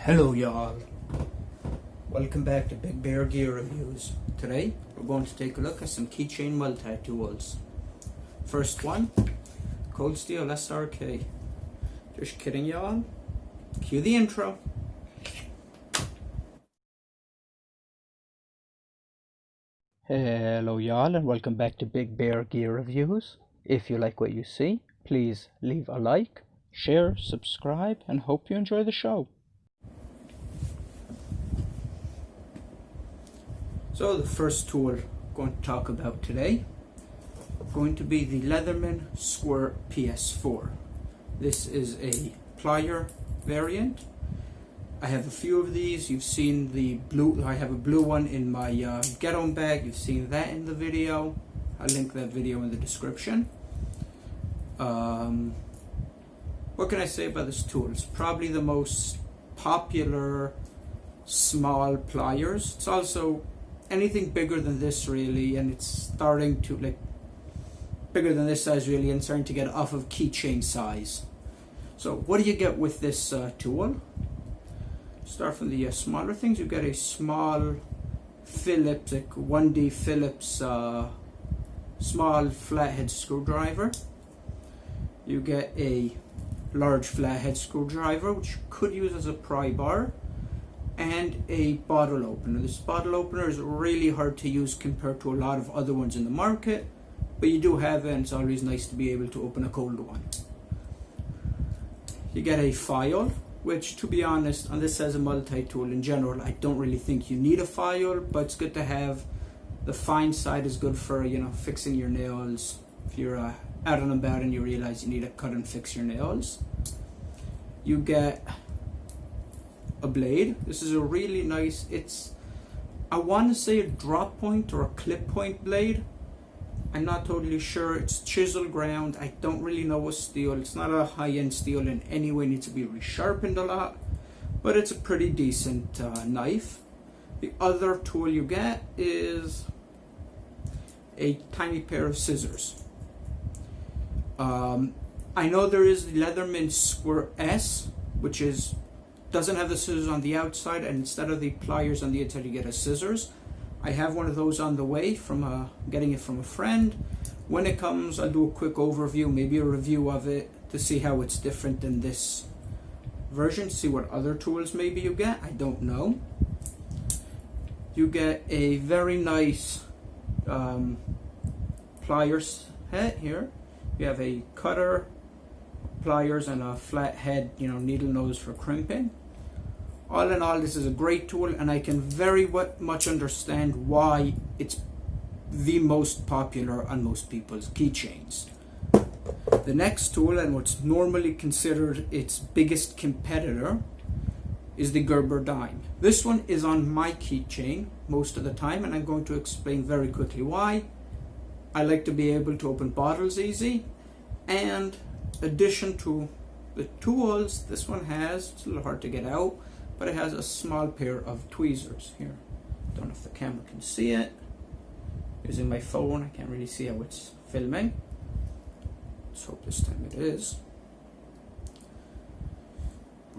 Hello y'all, welcome back to Big Bear Gear Reviews. Today we're going to take a look at some keychain multi-tools. First one, Cold Steel SRK. Just kidding y'all, cue the intro. Hello y'all and welcome back to Big Bear Gear Reviews. If you like what you see, please leave a like, share, subscribe, and hope you enjoy the show. So the first tool I'm going to talk about today is going to be the Leatherman Squirt PS4. This is a plier variant. I have a few of these. You've seen the blue, I have a blue one in my get-on bag. You've seen that in the video. I'll link that video in the description. What can I say about this tool? It's probably the most popular small pliers. It's also anything bigger than this really, and it's starting to bigger than this size really, and starting to get off of keychain size. So what do you get with this tool? Start from the smaller things. You get a small Phillips, like 1D Phillips small flathead screwdriver. You get a large flathead screwdriver, which you could use as a pry bar, and a bottle opener. This bottle opener is really hard to use compared to a lot of other ones in the market, but you do have it, and it's always nice to be able to open a cold one. You get a file, which, to be honest, on this as a multi-tool in general, I don't really think you need a file, but it's good to have. The fine side is good for, you know, fixing your nails. If you're out and about and you realize you need to cut and fix your nails. You get a blade. This is a really nice, I want to say a drop point or a clip point blade. I'm not totally sure. It's chisel ground. I don't really know what steel. It's not a high-end steel in any way. It needs to be resharpened a lot, but it's a pretty decent knife. The other tool you get is a tiny pair of scissors. I know there is the Leatherman Squirt S, which doesn't have the scissors on the outside, and instead of the pliers on the inside you get a scissors. I have one of those on the way from getting it from a friend. When it comes, I'll do a quick overview, maybe a review of it to see how it's different than this version, see what other tools maybe you get. I don't know. You get a very nice pliers set here. You have a cutter, pliers, and a flat head, you know, needle nose for crimping. All in all, this is a great tool, and I can very much understand why it's the most popular on most people's keychains. The next tool, and what's normally considered its biggest competitor, is the Gerber dime. This one is on my keychain most of the time, and I'm going to explain very quickly why. I like to be able to open bottles easy, and addition to the tools, this one has, it's a little hard to get out, but it has a small pair of tweezers here. Don't know if the camera can see it. Using my phone, I can't really see how it's filming. Let's hope this time it is.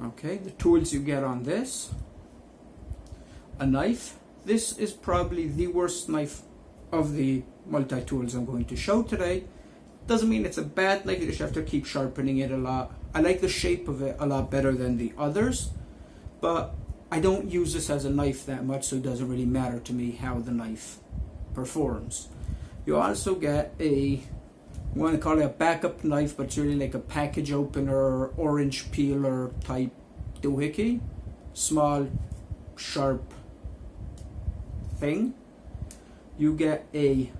Okay, the tools you get on this. A knife. This is probably the worst knife of the multi-tools I'm going to show today. Doesn't mean it's a bad knife, you just have to keep sharpening it a lot. I like the shape of it a lot better than the others, but I don't use this as a knife that much, so it doesn't really matter to me how the knife performs. You also get I want to call it a backup knife, but it's really like a package opener, orange peeler type doohickey. Small, sharp thing. You get a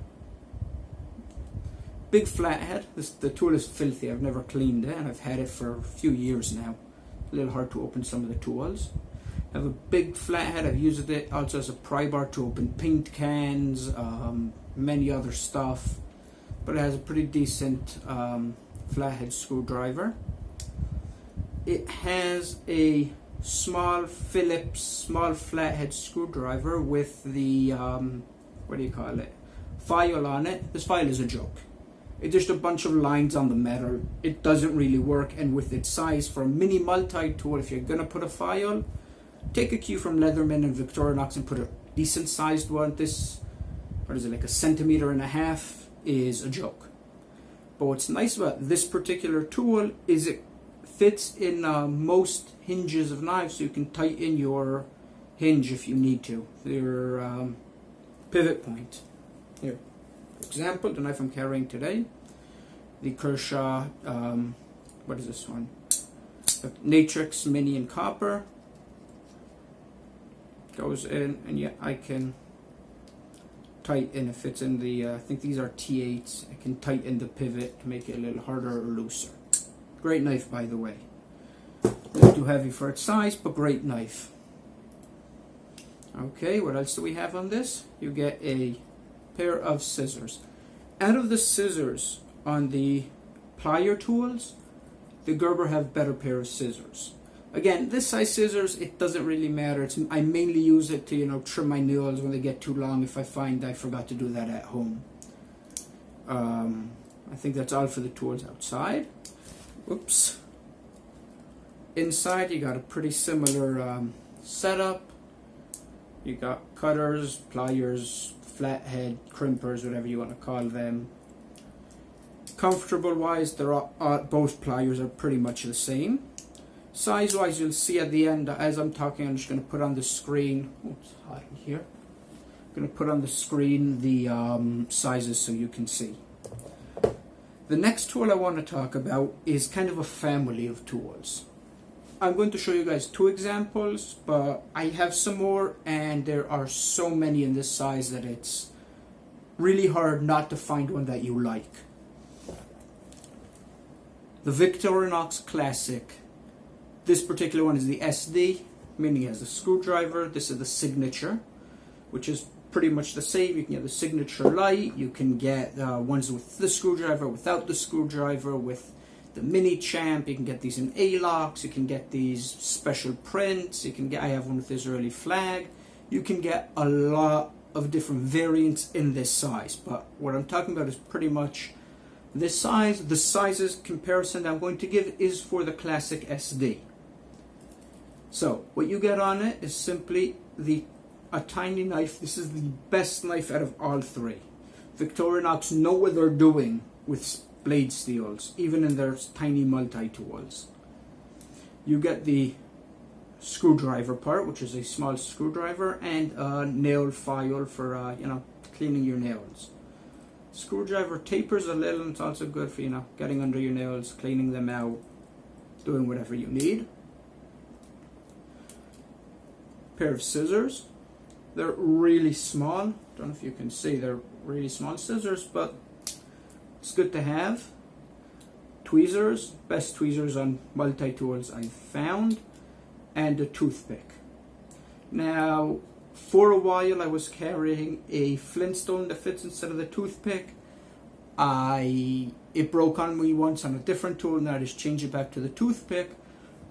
big flathead. The tool is filthy. I've never cleaned it, and I've had it for a few years now. A little hard to open some of the tools. I have a big flathead. I've used it also as a pry bar to open paint cans, many other stuff. But it has a pretty decent flathead screwdriver. It has a small Phillips small flathead screwdriver with the what do you call it, file on it. This file is a joke. It's just a bunch of lines on the metal. It doesn't really work, and with its size for a mini multi-tool, if you're gonna put a file, Take a cue from Leatherman and Victorinox and put a decent sized one. This, what is it, like 1.5 centimeters is a joke. But what's nice about this particular tool is it fits in most hinges of knives, so you can tighten your hinge if you need to, your pivot point. Here, for example, the knife I'm carrying today, the Kershaw, what is this one? The Natrix Mini in copper. Goes in, and yeah, I can tighten if it's in the, I think these are T8s. I can tighten the pivot to make it a little harder or looser. Great knife, by the way. Not too heavy for its size, but great knife. Okay, what else do we have on this? You get a pair of scissors. Out of the scissors on the plier tools, the Gerber have better pair of scissors. Again, this size scissors, it doesn't really matter. I mainly use it to, you know, trim my nails when they get too long if I find I forgot to do that at home. I think that's all for the tools outside. Whoops. Inside, you got a pretty similar setup. You got cutters, pliers, flathead, crimpers, whatever you want to call them. Comfortable wise, they're both pliers are pretty much the same. Size wise, you'll see at the end, as I'm talking, I'm just going to put on the screen. Oh, it's hot in here. I'm going to put on the screen the sizes so you can see. The next tool I want to talk about is kind of a family of tools. I'm going to show you guys 2 examples, but I have some more, and there are so many in this size that it's really hard not to find one that you like. The Victorinox Classic. This particular one is the SD, meaning it has a screwdriver. This is the Signature, which is pretty much the same. You can get the Signature Light, you can get ones with the screwdriver, without the screwdriver, with the Mini Champ. You can get these in A-locks, you can get these special prints, you can get, I have one with Israeli flag. You can get a lot of different variants in this size, but what I'm talking about is pretty much this size. The sizes comparison that I'm going to give is for the Classic SD. So what you get on it is simply a tiny knife. This is the best knife out of all 3. Victorinox know what they're doing with blade steels, even in their tiny multi-tools. You get the screwdriver part, which is a small screwdriver, and a nail file for you know, cleaning your nails. Screwdriver tapers a little, and it's also good for, you know, getting under your nails, cleaning them out, doing whatever you need. Pair of scissors. They're really small. Don't know if you can see, they're really small scissors, but it's good to have. Tweezers, best tweezers on multi-tools I've found, and a toothpick. Now, for a while I was carrying a Flintstone that fits instead of the toothpick. It broke on me once on a different tool, and I just changed it back to the toothpick.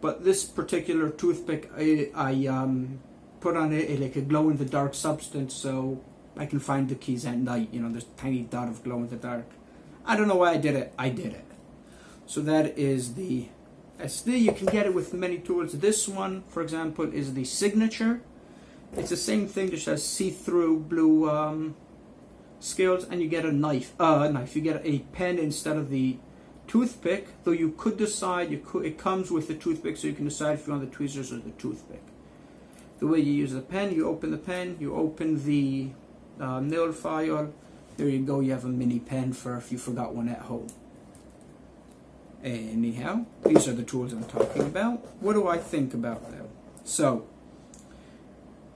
But this particular toothpick, I put on it like a glow-in-the-dark substance, so I can find the keys at night. You know, there's a tiny dot of glow-in-the-dark. I don't know why I did it. I did it. So that is the SD. You can get it with many tools. This one, for example, is the Signature. It's the same thing, just has see-through blue scales, and you get a knife. You get a pen instead of the toothpick. Though you could decide, it comes with the toothpick, so you can decide if you want the tweezers or the toothpick. The way you use the pen, you open the pen, you open the nail file. There you go. You have a mini pen for if you forgot one at home. Anyhow, these are the tools I'm talking about. What do I think about them? So,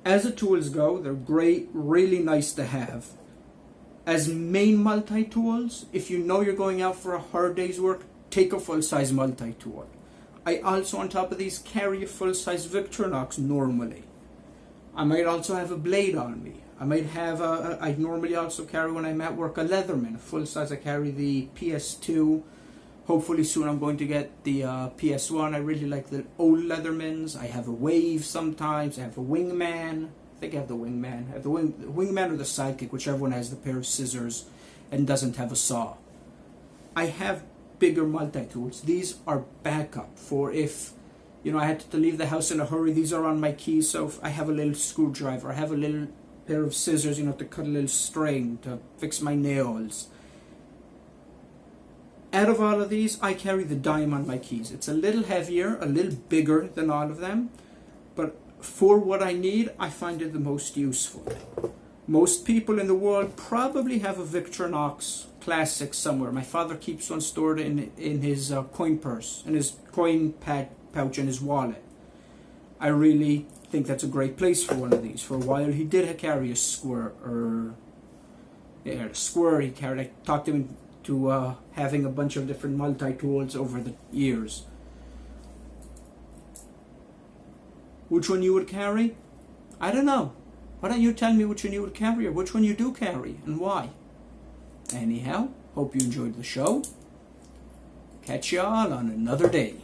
as the tools go, they're great, really nice to have. As main multi-tools, if you know you're going out for a hard day's work, take a full-size multi-tool. I also, on top of these, carry a full-size Victorinox normally. I might also have a blade on me. I might have I normally also carry, when I'm at work, a Leatherman, a full-size. I carry the PS2. Hopefully soon I'm going to get the PS1. I really like the old Leathermans. I have a Wave sometimes. I have a Wingman. I think I have the Wingman. I have the Wingman or the Sidekick, whichever one has the pair of scissors and doesn't have a saw. I have bigger multi-tools. These are backup for if you know, I had to leave the house in a hurry. These are on my keys, so I have a little screwdriver. I have a little pair of scissors, you know, to cut a little string, to fix my nails. Out of all of these, I carry the dime on my keys. It's a little heavier, a little bigger than all of them, but for what I need, I find it the most useful. Most people in the world probably have a Victorinox Classic somewhere. My father keeps one stored in his coin purse, in his coin pouch in his wallet. I really think that's a great place for one of these. For a while he did carry a squirt, or yeah, a squirt he carried. I talked him into having a bunch of different multi-tools over the years. Which one you would carry? I don't know. Why don't you tell me which one you would carry, or which one you do carry, and why? Anyhow, hope you enjoyed the show. Catch y'all on another day.